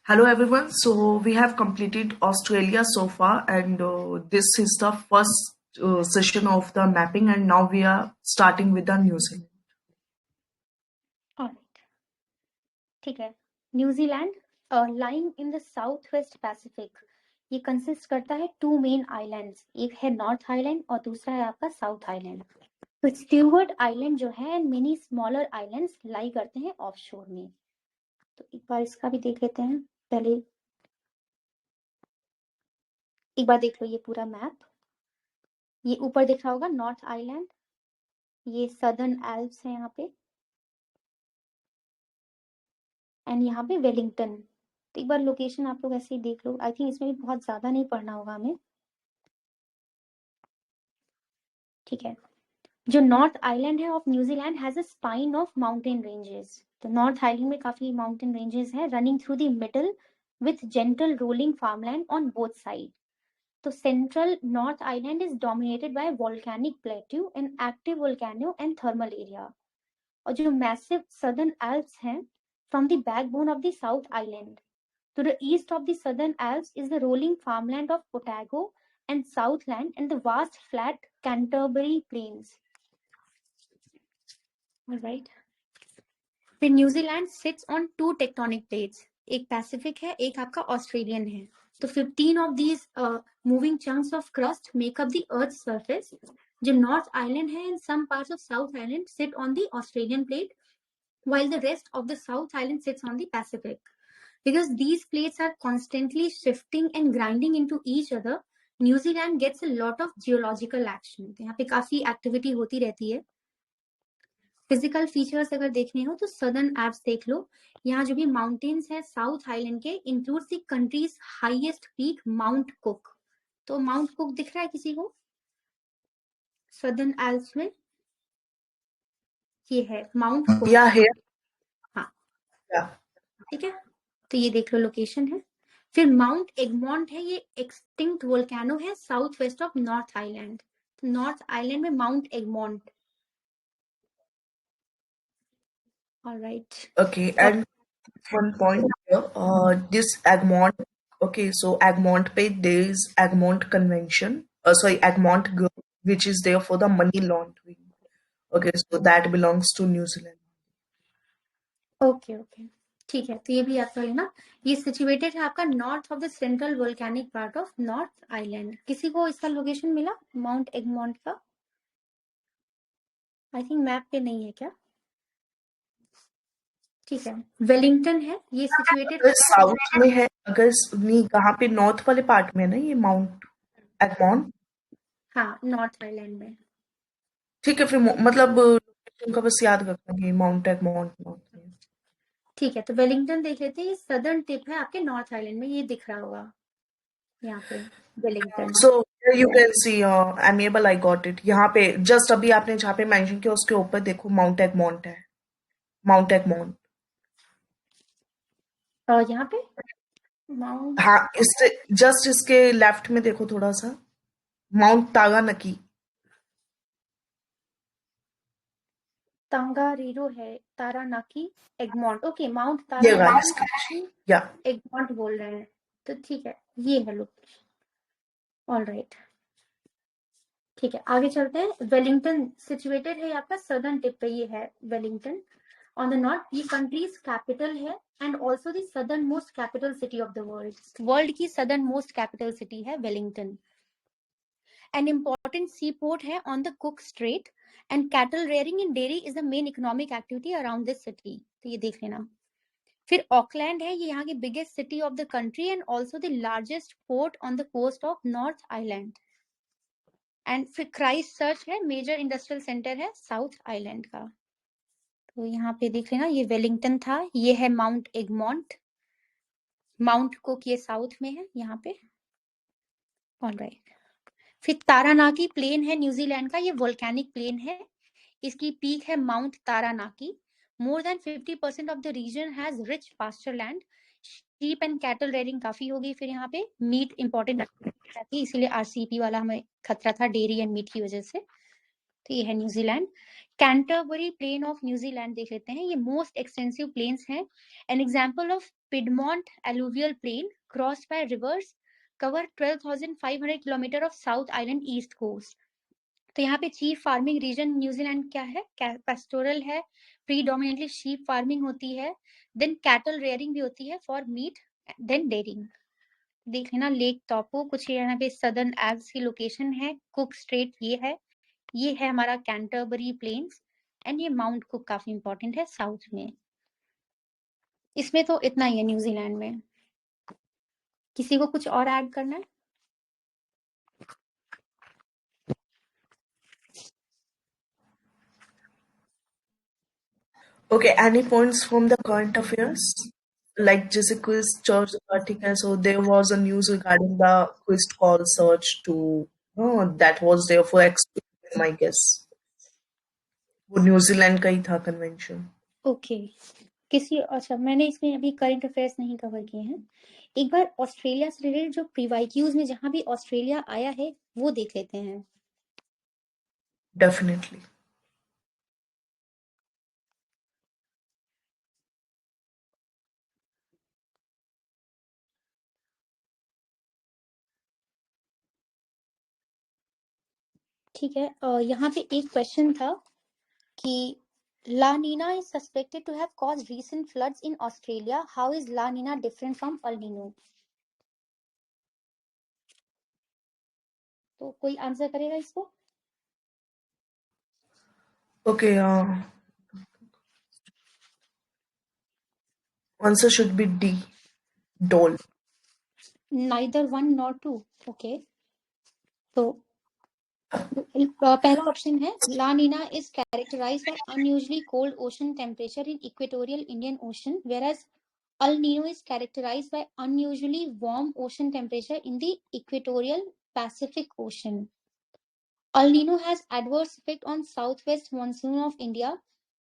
Hello everyone. So we have completed Australia so far, and this is the first session of the mapping, and now we are starting with the New Zealand. Alright, ठीक है. New Zealand lying in the southwest Pacific. ये consist करता है to main islands, एक है north island और दूसरा है आपका साउथ आइलैंड. तो स्टीवर्ट आइलैंड जो है एंड मेनी स्मॉलर आइलैंड्स लाई करते हैं ऑफशोर में. तो एक बार इसका भी देख लेते हैं. पहले एक बार देख लो ये पूरा मैप. ये ऊपर दिख रहा होगा नॉर्थ आइलैंड, ये सदर्न एल्प्स है यहाँ पे, एंड यहाँ पे वेलिंगटन. तो एक बार लोकेशन आप लोग ऐसे ही देख लो. आई थिंक इसमें भी बहुत ज्यादा नहीं पढ़ना होगा हमें. ठीक है. जो नॉर्थ आइलैंड है of New Zealand has a spine of mountain ranges. तो नॉर्थ आइलैंड में काफी माउंटेन रेंजेस हैं running through the middle with gentle rolling farmland on both side. तो central North Island is dominated by volcanic plateau and active volcano and thermal area. और जो massive Southern Alps हैं from the backbone of the South Island. To the east of the Southern Alps is the rolling farmland of Otago and Southland and the vast flat Canterbury Plains. All right. फिर New Zealand sits on two tectonic plates. एक Pacific है, एक आपका Australian है. तो 15 of these moving chunks of crust make up the earth surface. जो North Island है and some parts of South Island sit on the Australian plate while the rest of the South Island sits on the Pacific. Because these plates are constantly shifting and grinding into each other, New Zealand gets a lot of geological action. तो यहाँ पे काफी activity होती रहती है. Physical features अगर देखने हो तो सदर्न एल्प्स देख लो. यहाँ जो भी माउंटेन्स है साउथ आइलैंड के includes the countries highest peak mount cook. तो माउंट कुक दिख रहा है किसी को सदर्न एल्प्स में? ये है माउंट कुक. Yeah, here. हाँ. Yeah. ठीक है. तो ये देख लो लोकेशन है. फिर माउंट एगमॉन्ट है, ये एक्सटिंक्ट वोल्केनो है south west of North Island. North Island में Mount Egmont. Alright. Okay, and one point here. This Egmont. Okay, so Egmont Pay there is Egmont Convention. Sorry, Egmont Group, which is there for the money laundering. Okay, so that belongs to New Zealand. Okay okay. ठीक है. तो ये भी याद कर लेना. ये situated है आपका north of the central volcanic part of North island. किसी को इसका लोकेशन मिला माउंट एगमॉन्ट का? आई थिंक मैप पे नहीं है क्या? ठीक है. वेलिंगटन है, ये सिचुएटेड अगर साउथ में है, अगर नहीं कहाँ पे नॉर्थ वाले पार्ट में है ना ये माउंट एगमॉन्ट. हाँ नॉर्थ आइलैंड में. ठीक है, फिर मतलब लोकेशन का बस याद रखेंगे माउंट एगमॉन्ट नॉर्थ में. ठीक है. तो वेलिंगटन देख लेते हैं. ये सदर्न टिप है आपके नॉर्थ आइलैंड में, ये दिख रहा होगा यहाँ पे Wellington. So you can see amiable I got it. यहाँ पे जस्ट अभी आपने जहाँ पे मेंशन किया उसके ऊपर देखो माउंट एगमॉन्ट है. माउंट एगमॉन्ट. यहाँ पे माउंट, हाँ, इससे जस्ट इसके लेफ्ट में देखो थोड़ा सा माउंट तागानकी. तंगारीरो है, तारानाकी, एगमॉन्ट. ओके माउंट ये तारानाकी या एगमॉन्ट बोल रहे हैं. तो ठीक है, ये है लोकेशन. ऑलराइट. ठीक है, आगे चलते हैं. वेलिंगटन सिचुएटेड है आपका सदर्न टिप पे. ये है वेलिंगटन ऑन द नॉर्थ. ये कंट्रीज कैपिटल है and also the southern most capital city of the world. World की सदर्न मोस्ट कैपिटल सिटी है वेलिंगटन. An important seaport है on the Cook Strait and cattle rearing and dairy is the main economic activity around this city. तो ये देख लेना. फिर Auckland है, ये यहाँ की biggest city of the country and also the largest port on the coast of North Island. And फिर क्राइस्टचर्च है, major industrial center है South Island का. तो यहाँ पे देख लेना, ये वेलिंगटन था, ये है माउंट एगमॉन्ट. माउंट कुक ये साउथ में है यहाँ पे. ऑलराइट. फिर तारानाकी प्लेन है न्यूजीलैंड का, ये वोल्केनिक प्लेन है. इसकी पीक है Mount Taranaki. More than 50% of the region has rich pasture land. Sheep and cattle rearing काफी होगी. फिर यहाँ पे मीट इंपॉर्टेंट रहती है, इसीलिए आरसीपी वाला हमें खतरा था डेयरी एंड मीट की वजह से. तो ये है New Zealand. Canterbury plain of New Zealand देख लेते हैं, ये मोस्ट एक्सटेंसिव प्लेन्स हैं। An example of piedmont alluvial plain crossed by rivers cover 12,500 kilometre of South Island east coast. तो यहाँ पे चीफ फार्मिंग रीजन न्यूजीलैंड क्या है, पेस्टोरल है, प्रीडोमिनेटली शीप फार्मिंग होती है, देन कैटल रेयरिंग भी होती है फॉर मीट, देन डेयरिंग। देख लेना लेक टॉपो, कुछ यहाँ पे सदर्न एल्प्स की लोकेशन है, कुक स्ट्रेट ये है हमारा कैंटरबरी प्लेन्स, एंड ये माउंट कुक काफी इंपॉर्टेंट है साउथ में। इसमें तो इतना ही है न्यूजीलैंड में। किसी को कुछ और ऐड करना है? Okay, any points from the current affairs? Like जैसे quiz search ठीक है, so there was a news regarding the quiz call search to that was there for extreme, I guess. वो न्यूजीलैंड का ही था कन्वेंशन। ओके किसी अच्छा, मैंने इसमें अभी करंट अफेयर्स नहीं कवर किए हैं। एक बार ऑस्ट्रेलिया से रिलेटेड जो प्रीवाईक्यूज में जहां भी ऑस्ट्रेलिया आया है वो देख लेते हैं। डेफिनेटली। ठीक है, यहाँ पे एक क्वेश्चन था कि La Nina is suspected to have caused recent floods in Australia. How is La Nina different from El Nino? तो कोई आंसर करेगा इसको? Okay, answer should be D. Dole. Neither one nor two. Okay. तो पहला option है La Nina is characterised by unusually cold ocean temperature in equatorial Indian Ocean, whereas El Nino is characterized by unusually warm ocean temperature in the equatorial Pacific Ocean. El Nino has adverse effect on southwest monsoon of India,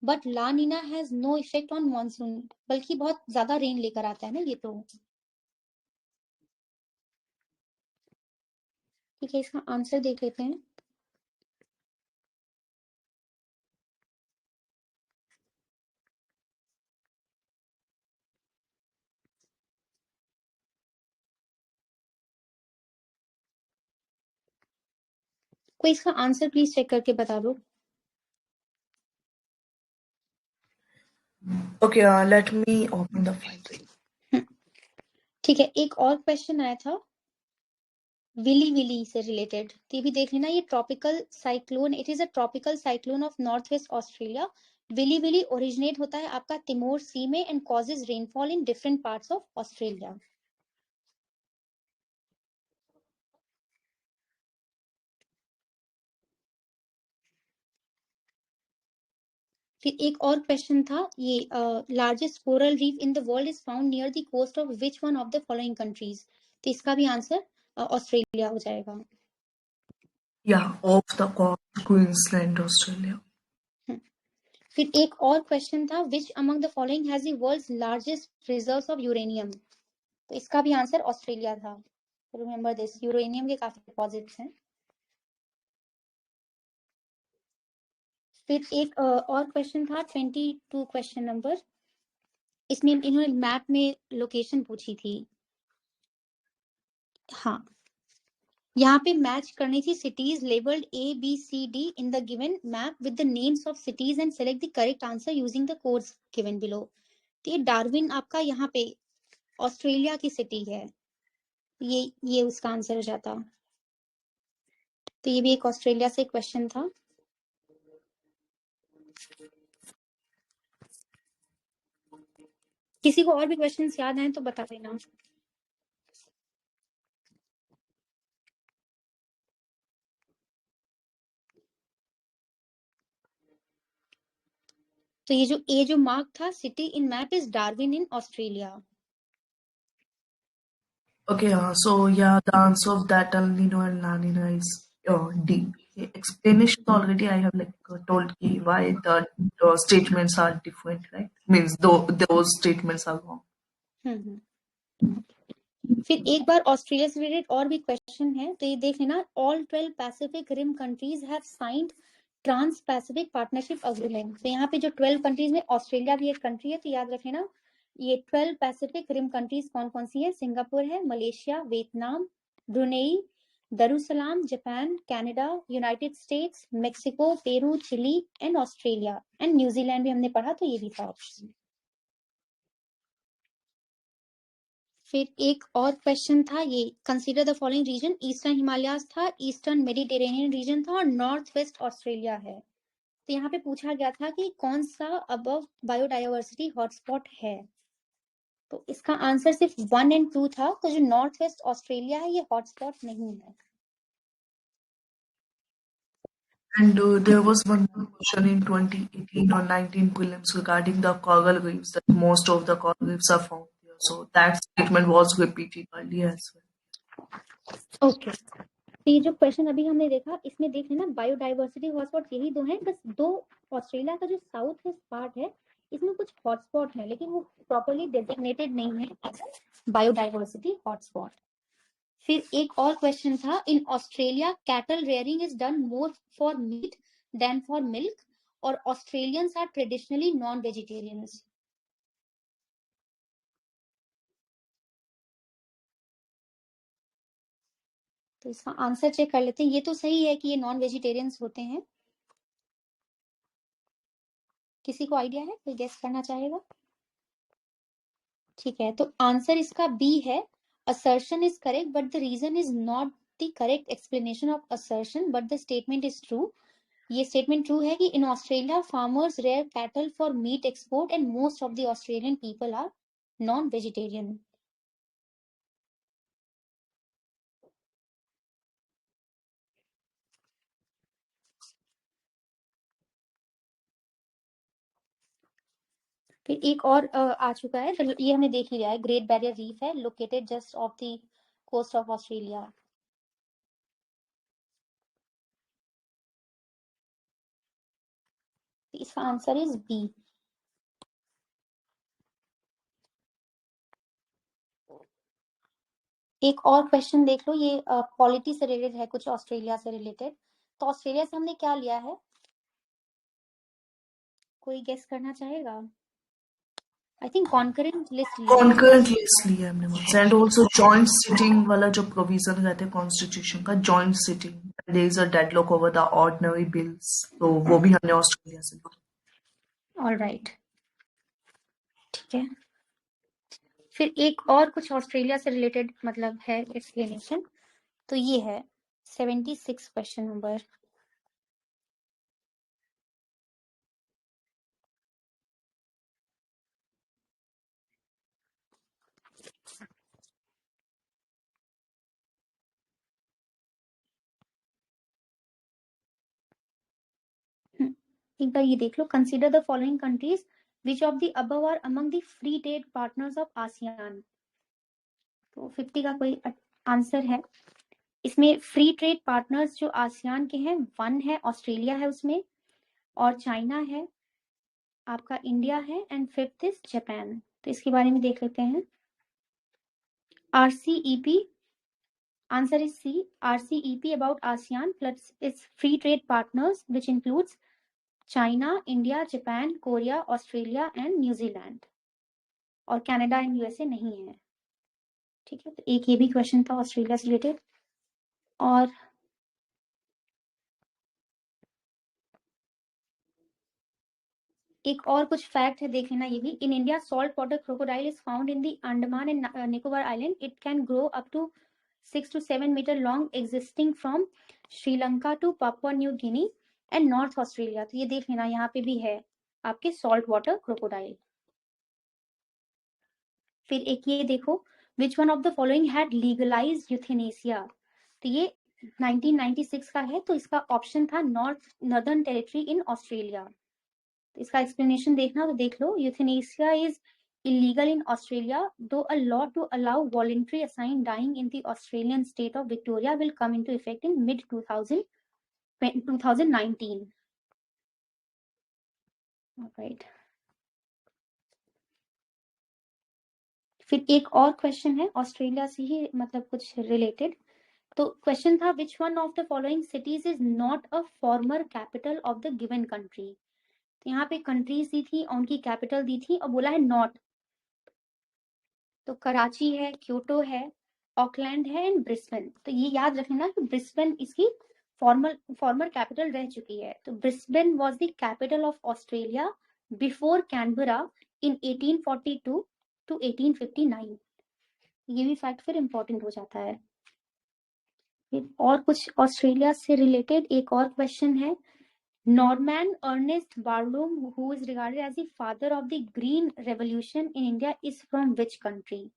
but La Nina has no effect on monsoon. बल्कि बहुत ज्यादा rain लेकर आता है ना ये तो। ठीक है, इसका आंसर देख लेते हैं। कोई इसका आंसर प्लीज चेक करके बता दो। Okay, let me open the file. ठीक है, एक और क्वेश्चन आया था विली विली से रिलेटेड, तो ये भी देख लेना। ये tropical cyclone, it is a tropical cyclone of north west Australia. Willy Willy originate होता है आपका तिमोर सी में and causes rainfall in different parts of Australia. फिर एक और क्वेश्चन था, ये largest coral reef in the world is found near the coast of which one of the following countries. तो इसका भी आंसर ऑस्ट्रेलिया हो जाएगा। Yeah, off the coast, Queensland, Australia. फिर एक और क्वेश्चन था which among the following has the world's largest reserves of uranium. तो इसका भी आंसर ऑस्ट्रेलिया था। रिमेम्बर दिस, यूरेनियम के काफी डिपॉजिट्स हैं। फिर एक और क्वेश्चन था 22 क्वेश्चन नंबर, इसमें इन्होंने मैप में लोकेशन पूछी थी। हाँ, यहाँ पे मैच करनी थी cities labelled ABCD in the given map with the names of cities and select the correct answer using the codes given below. तो ये डार्विन आपका यहाँ पे ऑस्ट्रेलिया की सिटी है, ये उसका आंसर हो जाता। तो ये भी एक ऑस्ट्रेलिया से क्वेश्चन था। किसी को और भी क्वेश्चंस याद आए तो बता देना। तो ये जो मार्क था city in map is Darwin in Australia. Okay, so yeah, the answer of that El Nino and La Nina is D. Explanation already I have like told ki why the statements are different, right? Means those statements are wrong. फिर एक बार Australia से related और भी question है, तो ये देख लेना। All 12 Pacific rim countries have signed trans Pacific partnership agreement. तो यहाँ पे जो 12 कंट्रीज में ऑस्ट्रेलिया भी एक कंट्री है, तो याद रखें ना, ये 12 पैसिफिक रिम कंट्रीज कौन कौन सी है? सिंगापुर है, Malaysia, Vietnam, Brunei, Darussalam, Japan, Canada, United States, Mexico, Peru, Chile and Australia and New Zealand भी हमने पढ़ा, तो ये भी था ऑप्शन। फिर एक और क्वेश्चन था, ये consider the following region, eastern Himalayas था, ईस्टर्न मेडिटेरेनियन रीजन था और नॉर्थ वेस्ट ऑस्ट्रेलिया है। तो यहाँ पे पूछा गया था कि कौन सा अबव बायोडायवर्सिटी हॉटस्पॉट है। तो इसका आंसर सिर्फ 1 और 2 था, तो जो नॉर्थ वेस्ट ऑस्ट्रेलिया है ये हॉटस्पॉट नहीं है। And there was one more question in 2018 or 19 prelims regarding the coral reefs, that most of the coral reefs are found here. So that statement was repeated earlier as well. Okay, तो ये जो question अभी हमने देखा, इसमें देख लेना biodiversity hotspot यही दो हैं, बस दो ऑस्ट्रेलिया का जो साउथ वेस्ट पार्ट है इसमें कुछ हॉटस्पॉट है, लेकिन वो प्रॉपर्ली डेजिग्नेटेड नहीं है एज बायोडाइवर्सिटी हॉटस्पॉट। फिर एक और क्वेश्चन था, in Australia cattle rearing is done more for meat than for milk और Australians are traditionally non vegetarians. तो इसका आंसर चेक कर लेते हैं। ये तो सही है कि ये नॉन वेजिटेरियंस होते हैं। किसी को आइडिया है, कोई गेस करना चाहेगा? ठीक है, तो आंसर इसका बी है, assertion is correct but the reason is not the correct explanation of assertion but the statement is true। ये स्टेटमेंट ट्रू है कि in Australia farmers rear cattle for meat export and most of the Australian people are non vegetarian. फिर एक और आ चुका है, तो ये हमने देख ही लिया है, ग्रेट बैरियर रीफ है, located just off the coast of Australia. इसका आंसर इज बी। एक और क्वेश्चन देख लो, ये पॉलिटी से रिलेटेड है, कुछ ऑस्ट्रेलिया से रिलेटेड। तो ऑस्ट्रेलिया से हमने क्या लिया है, कोई गेस करना चाहेगा? आई थिंक कॉन्करेंट लिस्ट लिया है। Concurrent list लिया हमने मुझसे, and also joint sitting वाला जो provision रहते हैं constitution का, joint sitting, there is a deadlock over the ordinary bills, तो वो भी हमने ऑस्ट्रेलिया से लिया। ऑल राइट, ठीक है। फिर एक और कुछ ऑस्ट्रेलिया से रिलेटेड मतलब है एक्सप्लेनेशन, तो ये है 76 क्वेश्चन नंबर। एक बार ये देख लो, consider the following countries which of the above are among the free trade partners of ASEAN. तो 50 का कोई आंसर है इसमें? फ्री ट्रेड पार्टनर्स जो आसियान के हैं, 1 है ऑस्ट्रेलिया है उसमें, और चाइना है, आपका इंडिया है, एंड 5th इज जापान। तो इसके बारे में देख लेते हैं। RCEP, answer is C, RCEP about ASEAN plus its free trade partners which includes China, India, Japan, Korea, Australia and New Zealand, और कनाडा एंड यूएसए नहीं है। ठीक है, तो एक ये भी क्वेश्चन था ऑस्ट्रेलिया से रिलेटेड। और एक और कुछ फैक्ट है, देख लेना ये भी। In India salt water crocodile is found in the Andaman and Nicobar island. It can grow up to 6 to 7 meter long, existing from Sri Lanka to Papua New Guinea and north Australia. तो ये देख लेना, यहाँ पे भी है आपके सॉल्ट वाटर क्रोकोडाइल। फिर एक ये देखो, विच one of the following had legalised euthanasia. तो ये 1996 का है, तो इसका ऑप्शन था नॉर्दर्न टेरिटरी इन ऑस्ट्रेलिया। तो इसका एक्सप्लेनेशन देखना, तो देख लो, euthanasia is illegal in Australia, though a law to allow voluntary assigned dying in the Australian state of Victoria will come into effect in mid 2019. Right. फिर एक और question है ऑस्ट्रेलिया से ही मतलब कुछ रिलेटेड, तो क्वेश्चन था विच one of the following cities is not a former capital of the given country. तो यहाँ पे कंट्रीज दी थी और उनकी कैपिटल दी थी और बोला है नॉट। तो कराची है, क्योटो है, ऑकलैंड है एंड ब्रिस्बेन। तो ये याद रखना कि ब्रिस्बेन इसकी फॉर्मर कैपिटल रह चुकी है। तो Brisbane was the capital of Australia before Canberra in 1842 to 1859। ये भी फैक्ट फिर इंपॉर्टेंट हो जाता है। और कुछ ऑस्ट्रेलिया से रिलेटेड एक और क्वेश्चन है। Norman Ernest Borlaug who is regarded as the father of the green revolution in India is from which country.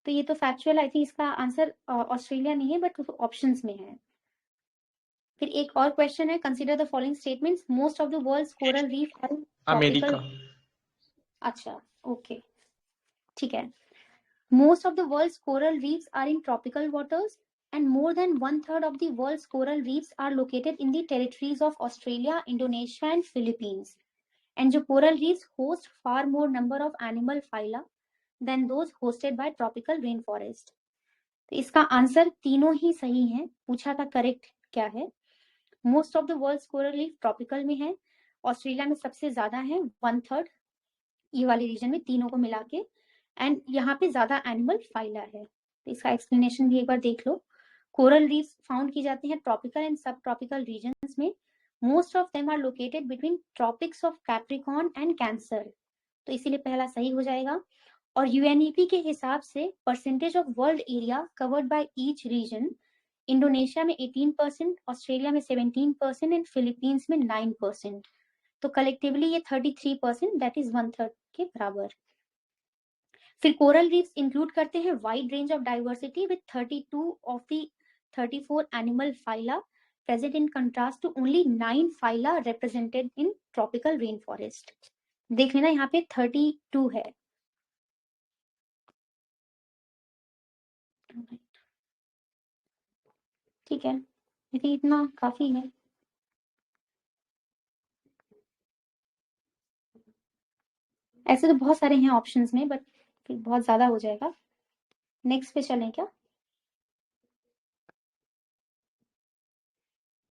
तो ये तो फैक्चुअल, आई थिंक इसका आंसर ऑस्ट्रेलिया नहीं है बट ऑप्शंस में है। फिर एक और क्वेश्चन है, consider the following statements, most of the world's coral reef are tropical. America. अच्छा, ओके, ठीक है। Most of the world's coral reefs are in tropical waters, and more than one third of the world's coral reefs are located in the territories of Australia, Indonesia, and Philippines. And जो coral reefs host far more number of animal phyla than those hosted by tropical rainforest. तो इसका answer तीनों ही सही है। पूछा था correct क्या है। Most of the world's coral reef tropical में है, ऑस्ट्रेलिया में सबसे ज्यादा है 1/3, ये वाले रीजन में तीनों को मिला के, एंड यहाँ पे ज्यादा एनिमल फाइला है। तो इसका एक्सप्लेनेशन भी एक बार देख लो। कोरल रीफ्स फाउंड की जाते हैं ट्रॉपिकल एंड सब ट्रॉपिकल रीजन्स में। Most of them are located between tropics of Capricorn and cancer. तो इसीलिए पहला सही हो जाएगा। और यूएनईपी के हिसाब से percentage of world area covered by each reason, Indonesia में 18%, ऑस्ट्रेलिया में 17% एंड फिलीपींस में 9%। तो कलेक्टिवली ये 33%, दैट इज 1/3 के बराबर। फिर कोरल रीफ्स इंक्लूड करते हैं wide range of diversity with 32 of the 34 animal phyla present in contrast to only 9 phyla represented in tropical rain forest. देख लेना यहाँ पे 32 है। ठीक है, यदि इतना काफी है। ऐसे तो बहुत सारे हैं ऑप्शंस में बट बहुत ज्यादा हो जाएगा। नेक्स्ट पे चलें क्या?